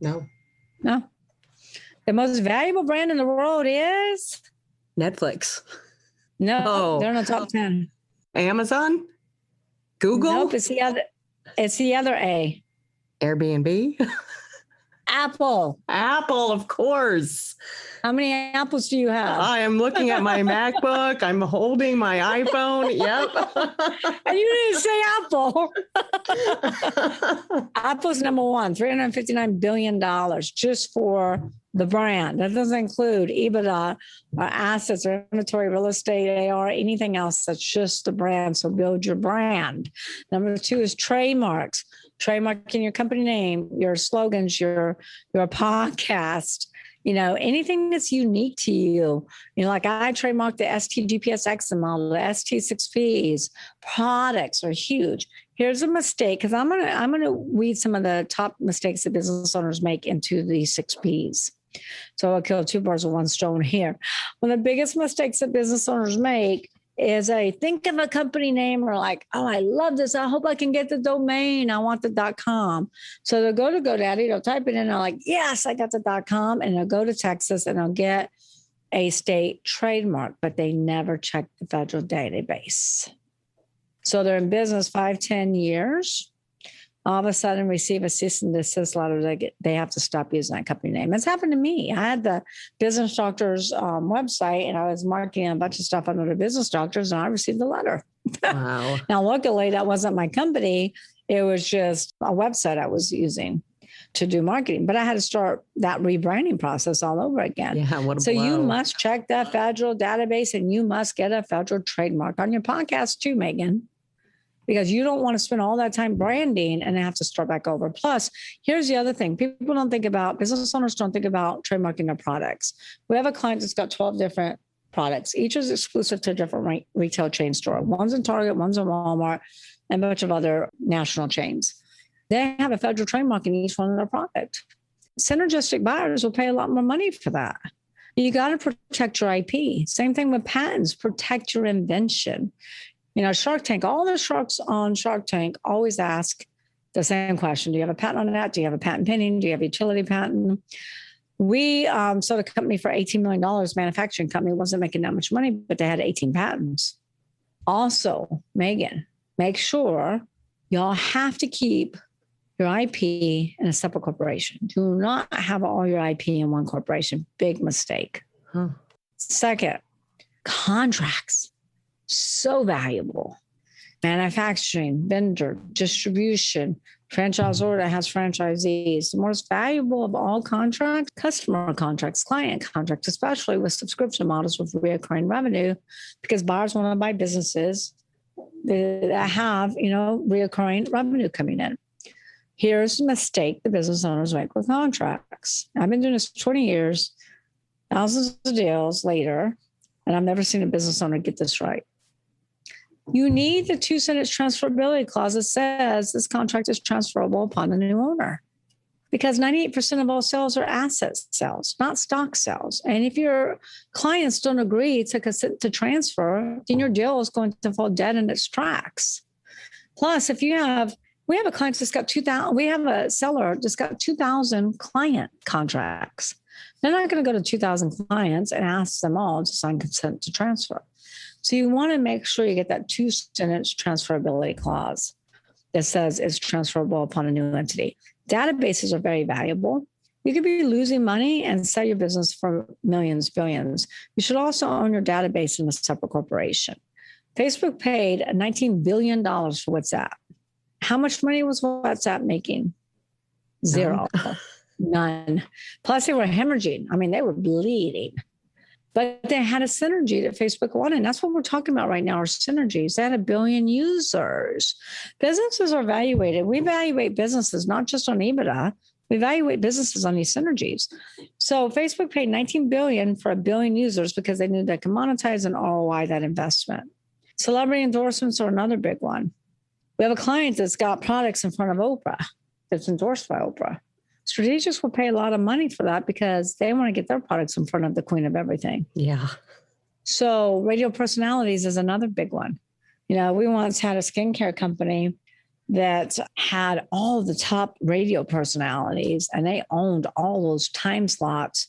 No. No. The most valuable brand in the world is? Netflix. No, they're in the top 10. Amazon? Google? Nope, it's the other A. Airbnb? Apple. Apple, of course. How many apples do you have? I am looking at my MacBook. I'm holding my iPhone. Yep. And you didn't say Apple. Apple's number one, $359 billion just for the brand. That doesn't include EBITDA, or assets, or inventory, real estate, AR, anything else. That's just the brand. So build your brand. Number two is trademarks. Trademarking your company name, your slogans, your podcast, anything that's unique to you. Like I trademarked the ST-GPSX model, the ST6Ps. Products are huge. Here's a mistake, because I'm gonna weed some of the top mistakes that business owners make into the 6Ps. So I'll kill two birds with one stone here. One of the biggest mistakes that business owners make is think of a company name, or like, oh, I love this. I hope I can get the domain. I want the .com. So they'll go to GoDaddy, they'll type it in, and they're like, yes, I got the .com. And they'll go to Texas and they'll get a state trademark, but they never check the federal database. So they're in business 5-10 years. All of a sudden receive a cease and desist letter. They have to stop using that company name. It's happened to me. I had the Business Doctors website, and I was marketing a bunch of stuff under the Business Doctors, and I received a letter. Wow. Now, luckily, that wasn't my company. It was just a website I was using to do marketing. But I had to start that rebranding process all over again. Yeah, what a so blow. You must check that federal database, and you must get a federal trademark on your podcast too, Megan, because you don't want to spend all that time branding and have to start back over. Plus, here's the other thing. Business owners don't think about trademarking their products. We have a client that's got 12 different products. Each is exclusive to a different retail chain store. One's in Target, one's in Walmart, and a bunch of other national chains. They have a federal trademark in each one of their product. Synergistic buyers will pay a lot more money for that. You got to protect your IP. Same thing with patents. Protect your invention. Shark Tank, all the sharks on Shark Tank always ask the same question. Do you have a patent on that? Do you have a patent pending? Do you have a utility patent? We sold a company for $18 million, manufacturing company. Wasn't making that much money, but they had 18 patents. Also, Megan, make sure y'all have to keep your IP in a separate corporation. Do not have all your IP in one corporation. Big mistake. Second, contracts. So valuable. Manufacturing, vendor, distribution, franchisor that has franchisees. The most valuable of all contracts, customer contracts, client contracts, especially with subscription models with recurring revenue, because buyers want to buy businesses that have, recurring revenue coming in. Here's a mistake the business owners make with contracts. I've been doing this 20 years, thousands of deals later, and I've never seen a business owner get this right. You need the 2-sentence transferability clause that says this contract is transferable upon the new owner, because 98% of all sales are asset sales, not stock sales. And if your clients don't agree to consent to transfer, then your deal is going to fall dead in its tracks. Plus, we have a client that's got 2,000, we have a seller that's got 2,000 client contracts. They're not going to go to 2,000 clients and ask them all to sign consent to transfer. So you want to make sure you get that 2-sentence transferability clause that says it's transferable upon a new entity. Databases are very valuable. You could be losing money and sell your business for millions, billions. You should also own your database in a separate corporation. Facebook paid $19 billion for WhatsApp. How much money was WhatsApp making? Zero. None. Plus, they were hemorrhaging. They were bleeding. But they had a synergy that Facebook wanted. And that's what we're talking about right now, are synergies. They had 1 billion users. Businesses are evaluated. We evaluate businesses not just on EBITDA. We evaluate businesses on these synergies. So Facebook paid $19 billion for 1 billion users because they knew they could monetize and ROI that investment. Celebrity endorsements are another big one. We have a client that's got products in front of Oprah that's endorsed by Oprah. Strategics will pay a lot of money for that because they want to get their products in front of the queen of everything. Yeah. So radio personalities is another big one. We once had a skincare company that had all the top radio personalities, and they owned all those time slots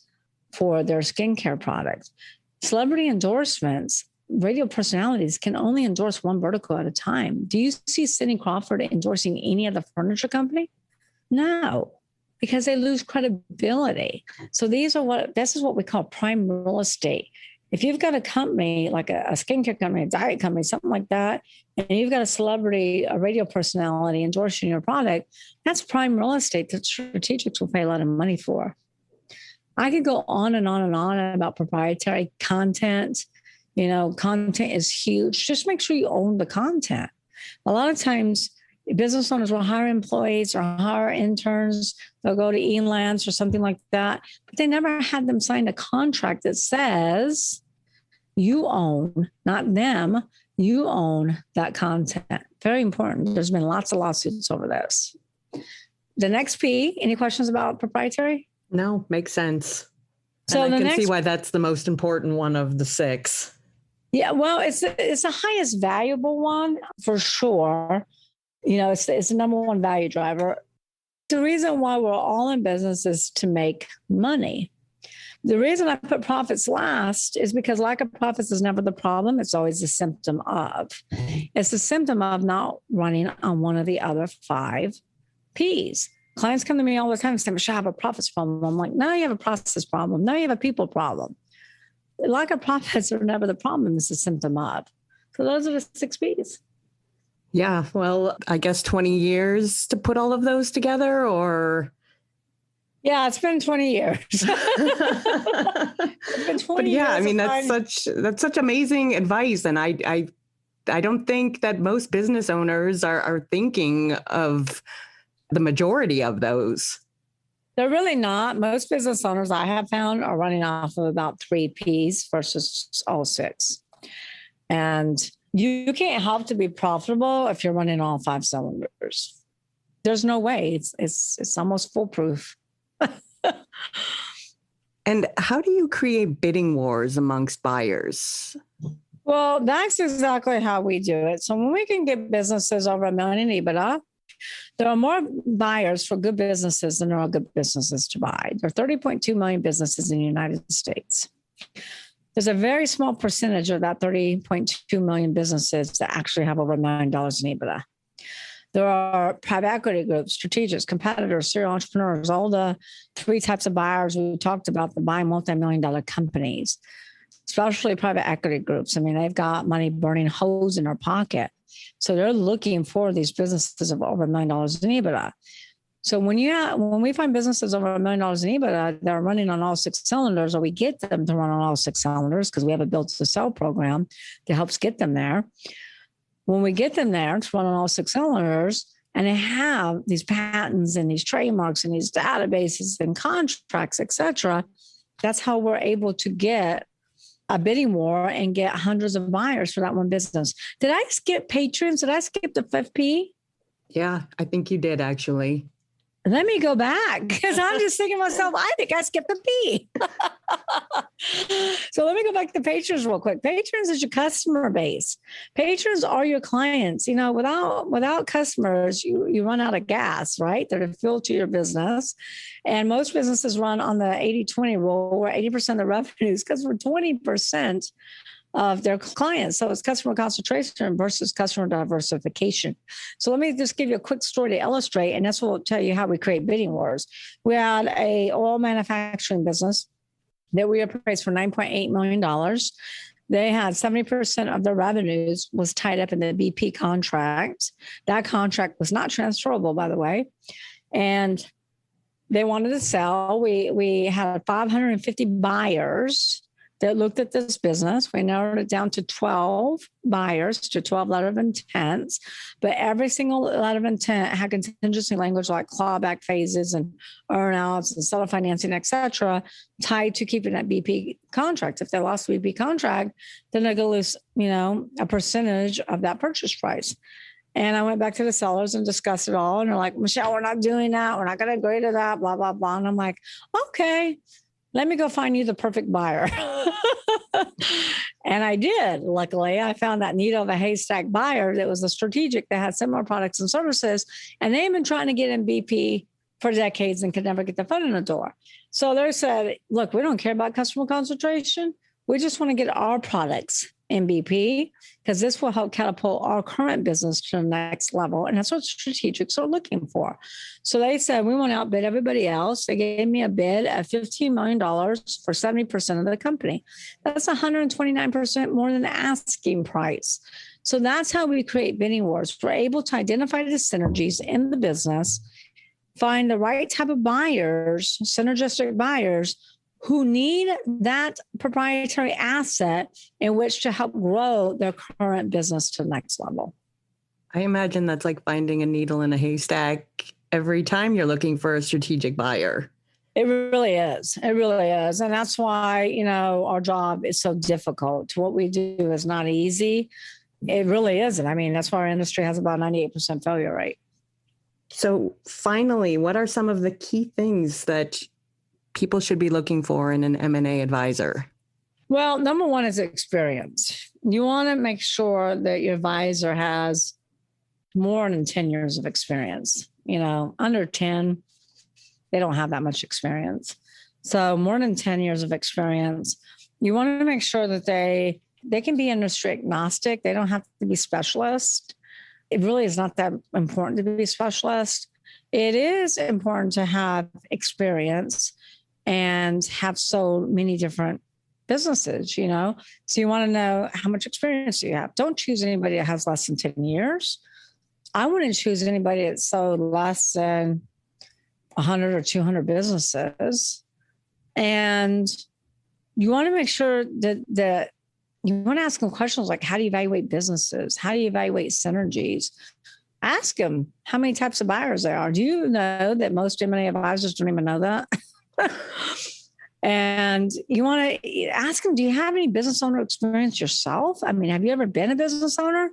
for their skincare products. Celebrity endorsements, radio personalities can only endorse one vertical at a time. Do you see Cindy Crawford endorsing any other furniture company? No. because they lose credibility. So this is what we call prime real estate. If you've got a company like a skincare company, a diet company, something like that, and you've got a celebrity, a radio personality endorsing your product, that's prime real estate that strategics will pay a lot of money for. I could go on and on and on about proprietary content. Content is huge. Just make sure you own the content. A lot of times, business owners will hire employees or hire interns. They'll go to Elands or something like that, but they never had them sign a contract that says you own, not them, you own that content. Very important. There's been lots of lawsuits over this. The next P, any questions about proprietary? No, makes sense. So and I can see why that's the most important one of the 6. Yeah, well, it's the highest valuable one for sure. It's the number one value driver. The reason why we're all in business is to make money. The reason I put profits last is because lack of profits is never the problem. It's always a symptom of. It's a symptom of not running on one of the other 5 Ps. Clients come to me all the time and say, Michelle, I have a profits problem. I'm like, no, you have a process problem. No, you have a people problem. Lack of profits are never the problem. It's a symptom of. So those are the 6 Ps. Yeah, well, I guess 20 years to put all of those together, or? Yeah, it's been 20 years. But yeah, I mean, that's such amazing advice. And I don't think that most business owners are thinking of the majority of those. They're really not. Most business owners I have found are running off of about 3 Ps versus all 6. And you can't help to be profitable if you're running all 5 cylinders. There's no way. It's almost foolproof. And how do you create bidding wars amongst buyers? Well, that's exactly how we do it. So when we can get businesses over $1 million in EBITDA, there are more buyers for good businesses than there are good businesses to buy. There are 30.2 million businesses in the United States. There's a very small percentage of that 30.2 million businesses that actually have over $1 million in EBITDA. There are private equity groups, strategics, competitors, serial entrepreneurs, all the 3 types of buyers we talked about that buy multi-million-dollar companies, especially private equity groups. I mean, they've got money burning holes in their pocket. So they're looking for these businesses of over $1 million in EBITDA. So when we find businesses over $1 million in EBITDA that are running on all 6 cylinders, or we get them to run on all 6 cylinders because we have a build to sell program that helps get them there. When we get them there to run on all 6 cylinders, and they have these patents and these trademarks and these databases and contracts, et cetera, that's how we're able to get a bidding war and get hundreds of buyers for that one business. Did I skip patrons? Did I skip the 5P? Yeah, I think you did, actually. Let me go back, because I'm just thinking to myself, I think I skipped the P. So let me go back to patrons real quick. Patrons is your customer base. Patrons are your clients. Without customers, you run out of gas, right? They're the fuel to your business. And most businesses run on the 80-20 rule, where 80% of the revenues comes from 20% of their clients. So it's customer concentration versus customer diversification. So let me just give you a quick story to illustrate, and this will tell you how we create bidding wars. We had a oil manufacturing business that we appraised for $9.8 million. They had 70% of their revenues was tied up in the BP contract. That contract was not transferable, by the way. And they wanted to sell. We had 550 buyers that looked at this business. We narrowed it down to 12 buyers, to 12 letter of intents, but every single letter of intent had contingency language like clawback phases and earnouts and seller financing, et cetera, tied to keeping that BP contract. If they lost the BP contract, then they're going to lose, a percentage of that purchase price. And I went back to the sellers and discussed it all. And they're like, Michelle, we're not doing that. We're not going to agree to that, blah, blah, blah. And I'm like, okay, let me go find you the perfect buyer. And I did. Luckily, I found that needle of a haystack buyer that was a strategic that had similar products and services. And they've been trying to get in BP for decades and could never get the foot in the door. So they said, look, we don't care about customer concentration. We just want to get our products MVP, because this will help catapult our current business to the next level. And that's what strategics are looking for. So they said, we want to outbid everybody else. They gave me a bid of $15 million for 70% of the company. That's 129% more than the asking price. So that's how we create bidding wars. We're able to identify the synergies in the business, find the right type of buyers, synergistic buyers, who need that proprietary asset in which to help grow their current business to the next level. I imagine that's like finding a needle in a haystack every time you're looking for a strategic buyer. It really is. It really is. And that's why, our job is so difficult. What we do is not easy. It really isn't. I mean, that's why our industry has about 98% failure rate. So finally, what are some of the key things that people should be looking for in an M&A advisor? Well, number one is experience. You want to make sure that your advisor has more than 10 years of experience. Under 10, they don't have that much experience. So more than 10 years of experience. You want to make sure that they can be industry agnostic. They don't have to be specialists. It really is not that important to be a specialist. It is important to have experience and have so many different businesses, So you want to know how much experience you have. Don't choose anybody that has less than 10 years. I wouldn't choose anybody that's sold less than 100 or 200 businesses. And you want to make sure that you want to ask them questions like, how do you evaluate businesses? How do you evaluate synergies? Ask them how many types of buyers there are. Do you know that most M&A advisors don't even know that? And you want to ask them, do you have any business owner experience yourself? I mean, have you ever been a business owner?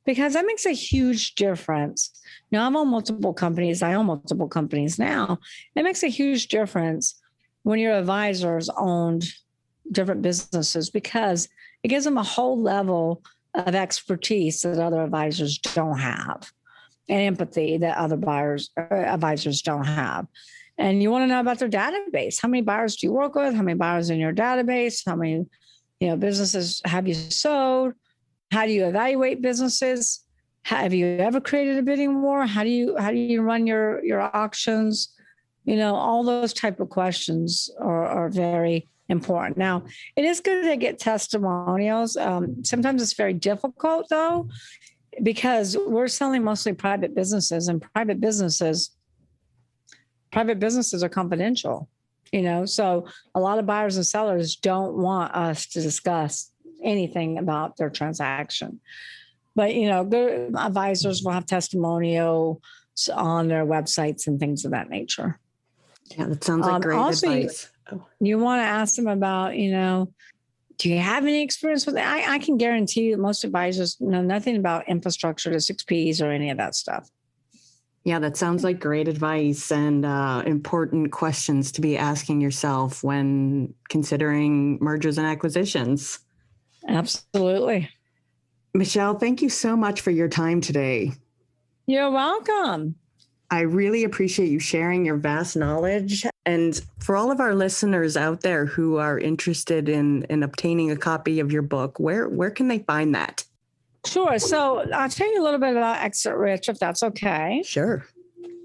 Because that makes a huge difference. Now, I've owned multiple companies. I own multiple companies now. It makes a huge difference when your advisors owned different businesses, because it gives them a whole level of expertise that other advisors don't have, and empathy that other advisors don't have. And you want to know about their database. How many buyers do you work with? How many buyers in your database? How many, businesses have you sold? How do you evaluate businesses? Have you ever created a bidding war? How do you run your auctions? All those type of questions are very important. Now, it is good to get testimonials. Sometimes it's very difficult, though, because we're selling mostly private businesses, and private businesses are confidential, so a lot of buyers and sellers don't want us to discuss anything about their transaction. But, good advisors will have testimonials on their websites and things of that nature. Yeah, that sounds like great advice. You want to ask them about, do you have any experience with it? I can guarantee you most advisors know nothing about infrastructure to 6Ps or any of that stuff. Yeah, that sounds like great advice and important questions to be asking yourself when considering mergers and acquisitions. Absolutely. Michelle, thank you so much for your time today. You're welcome. I really appreciate you sharing your vast knowledge. And for all of our listeners out there who are interested in obtaining a copy of your book, where can they find that? Sure. So I'll tell you a little bit about Exit Rich, if that's okay. Sure.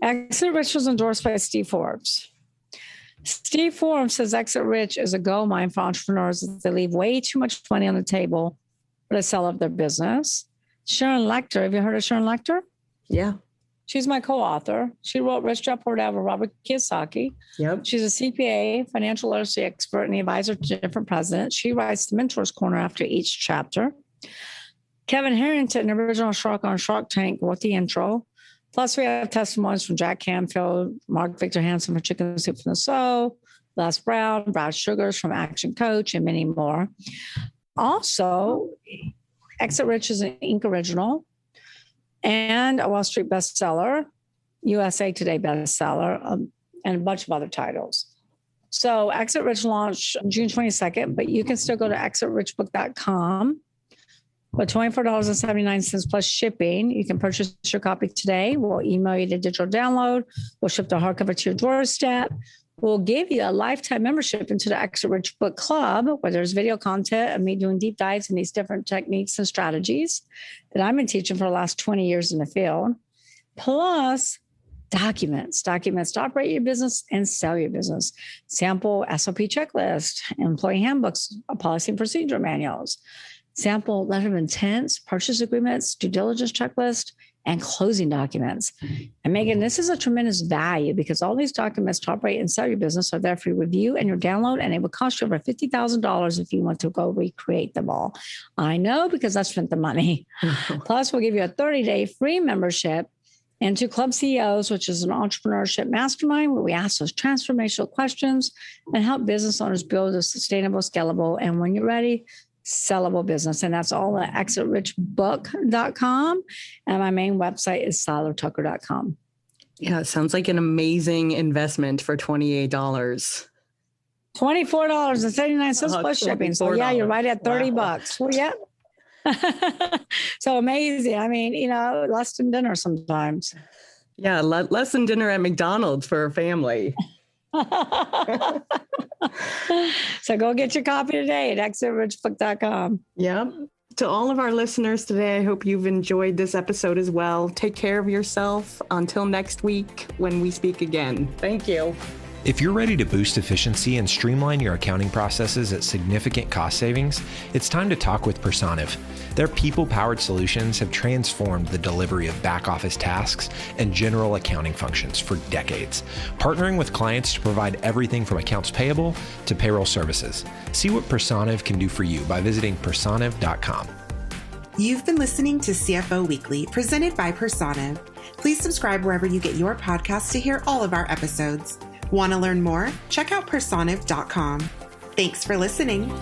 Exit Rich was endorsed by Steve Forbes. Steve Forbes says Exit Rich is a gold mine for entrepreneurs that leave way too much money on the table for the sale of their business. Sharon Lechter, have you heard of Sharon Lechter? Yeah. She's my co-author. She wrote Rich Dad Poor Dad with Robert Kiyosaki. Yep. She's a CPA, financial literacy expert, and the advisor to different presidents. She writes the Mentor's Corner after each chapter. Kevin Harrington, original shark on Shark Tank, wrote the intro. Plus, we have testimonies from Jack Canfield, Mark Victor Hansen from Chicken Soup for the Soul, Les Brown, Brad Sugars from Action Coach, and many more. Also, Exit Rich is an Inc. original and a Wall Street bestseller, USA Today bestseller, and a bunch of other titles. So Exit Rich launched June 22nd, but you can still go to exitrichbook.com. But $24.79 plus shipping. You can purchase your copy today. We'll email you the digital download. We'll ship the hardcover to your doorstep. We'll give you a lifetime membership into the Exit Rich Book Club, where there's video content of me doing deep dives in these different techniques and strategies that I've been teaching for the last 20 years in the field, plus documents to operate your business and sell your business, sample SOP checklist, employee handbooks, policy and procedure manuals, sample letter of intents, purchase agreements, due diligence checklist, and closing documents. And Megan, this is a tremendous value because all these documents to operate and sell your business are there for your review and your download, and it would cost you over $50,000 if you want to go recreate them all. I know because I spent the money. Plus, we'll give you a 30-day free membership into Club CEOs, which is an entrepreneurship mastermind where we ask those transformational questions and help business owners build a sustainable, scalable, and when you're ready, sellable business. And that's all at exitrichbook.com. And my main website is seilertucker.com. Yeah, it sounds like an amazing investment for $28. $24.79 plus shipping. So yeah, you're right at 30 bucks. Well, yeah. So amazing. I mean, less than dinner sometimes. Yeah, less than dinner at McDonald's for a family. So go get your copy today at exitrichbook.com. Yeah. To all of our listeners today, I hope you've enjoyed this episode as well. Take care of yourself until next week when we speak again. Thank you. If you're ready to boost efficiency and streamline your accounting processes at significant cost savings, it's time to talk with Personiv. Their people-powered solutions have transformed the delivery of back-office tasks and general accounting functions for decades, partnering with clients to provide everything from accounts payable to payroll services. See what Personiv can do for you by visiting personiv.com. You've been listening to CFO Weekly, presented by Personiv. Please subscribe wherever you get your podcasts to hear all of our episodes. Want to learn more? Check out personiv.com. Thanks for listening.